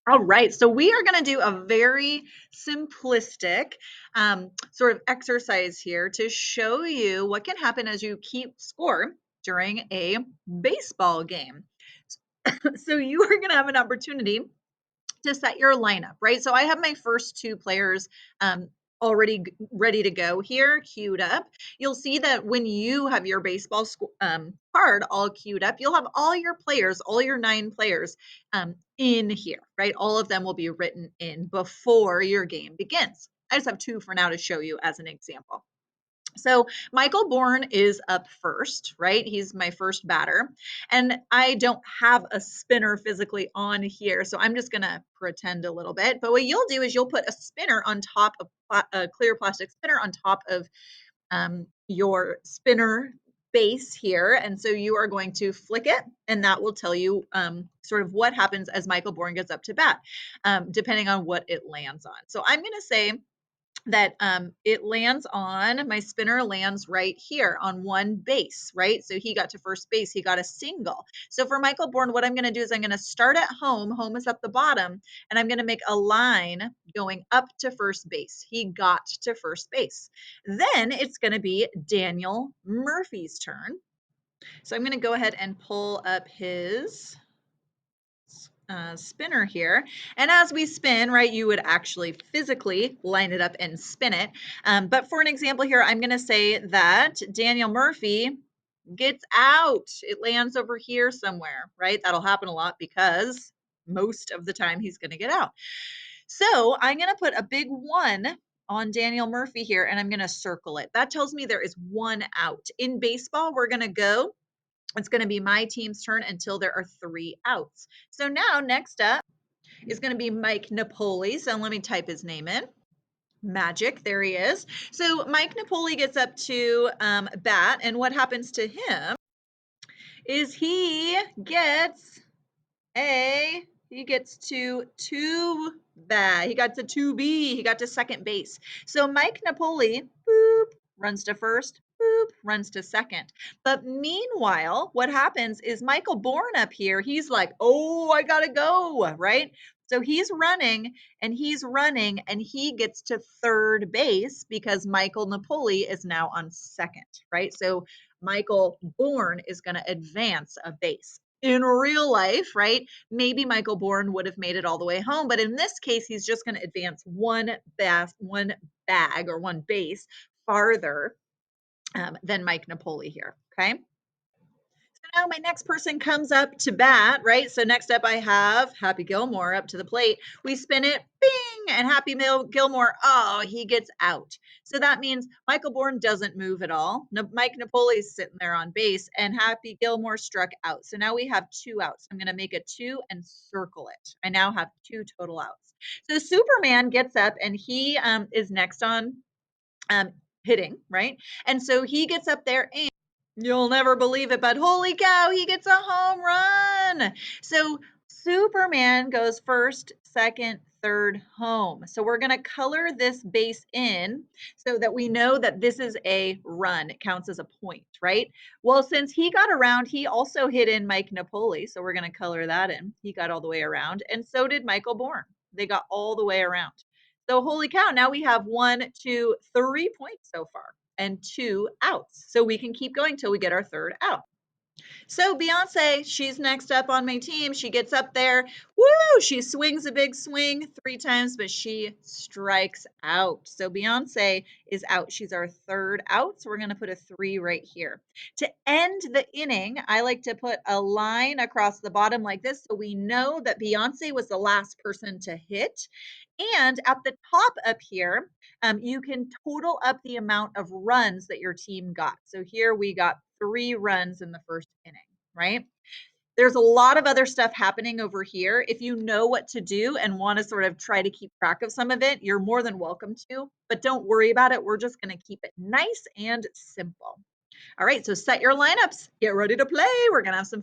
All right, so we are going to do a very simplistic sort of exercise here to show you what can happen as you keep score during a baseball game. So you are going to have an opportunity to set your lineup, right? So I have my first two players already ready to go here, queued up. You'll see that when you have your baseball card all queued up, you'll have all your players, all your 9 players in here, right? All of them will be written in before your game begins. I just have 2 for now to show you as an example. So Michael Bourne is up first, right? He's my first batter. And I don't have a spinner physically on here. So I'm just going to pretend a little bit. But what you'll do is you'll put a spinner on top of a clear plastic spinner on top of your spinner base here. And so you are going to flick it, and that will tell you sort of what happens as Michael Bourne gets up to bat, depending on what it lands on. So I'm going to say that it lands on my spinner lands right here on one base, right? So he got to first base, he got a single. So for Michael Bourne, what I'm going to do is I'm going to start at home. Home is up the bottom, and I'm going to make a line going up to first base. He got to first base. Then it's going to be Daniel Murphy's turn. So I'm going to go ahead and pull up his spinner here. And as we spin, right, you would actually physically line it up and spin it. But for an example here, I'm going to say that Daniel Murphy gets out. It lands over here somewhere, right? That'll happen a lot because most of the time he's going to get out. So I'm going to put a big 1 on Daniel Murphy here, and I'm going to circle it. That tells me there is 1 out. In baseball, we're going to go. It's going to be my team's turn until there are 3 outs. So now next up is going to be Mike Napoli. So let me type his name in. Magic, there he is. So Mike Napoli gets up to bat, and what happens to him is he gets to 2 bat. He got to 2B. He got to second base. So Mike Napoli, boop, runs to first, boop, runs to second. But meanwhile, what happens is Michael Bourne up here, he's like, oh, I gotta go, right? So he's running and he's running and he gets to third base because Michael Napoli is now on second, right? So Michael Bourne is going to advance a base. In real life, right? Maybe Michael Bourne would have made it all the way home, but in this case, he's just going to advance one bag or one base farther than Mike Napoli here. Okay. So now my next person comes up to bat, right? So next up I have Happy Gilmore up to the plate. We spin it, bing, and Happy Gilmore, oh, he gets out. So that means Michael Bourne doesn't move at all. Mike Napoli's sitting there on base, and Happy Gilmore struck out. So now we have 2 outs. I'm going to make a 2 and circle it. I now have 2 total outs. So Superman gets up, and he is next on hitting, right? And so he gets up there and you'll never believe it, but holy cow, he gets a home run. So Superman goes first, second, third, home. So we're going to color this base in so that we know that this is a run. It counts as a point, right? Well, since he got around, he also hit in Mike Napoli. So we're going to color that in. He got all the way around. And so did Michael Bourne. They got all the way around. So holy cow, now we have 1, 2, 3 points so far and 2 outs. So we can keep going till we get our 3rd out. So Beyonce, she's next up on my team. She gets up there. Woo! She swings a big swing 3 times, but she strikes out. So Beyonce is out. She's our 3rd out. So we're going to put a 3 right here. To end the inning, I like to put a line across the bottom like this so we know that Beyonce was the last person to hit. And at the top up here, you can total up the amount of runs that your team got. So here we got 3 runs in the first inning, right? There's a lot of other stuff happening over here. If you know what to do and want to sort of try to keep track of some of it, you're more than welcome to, but don't worry about it. We're just going to keep it nice and simple. All right, so set your lineups. Get ready to play. We're going to have some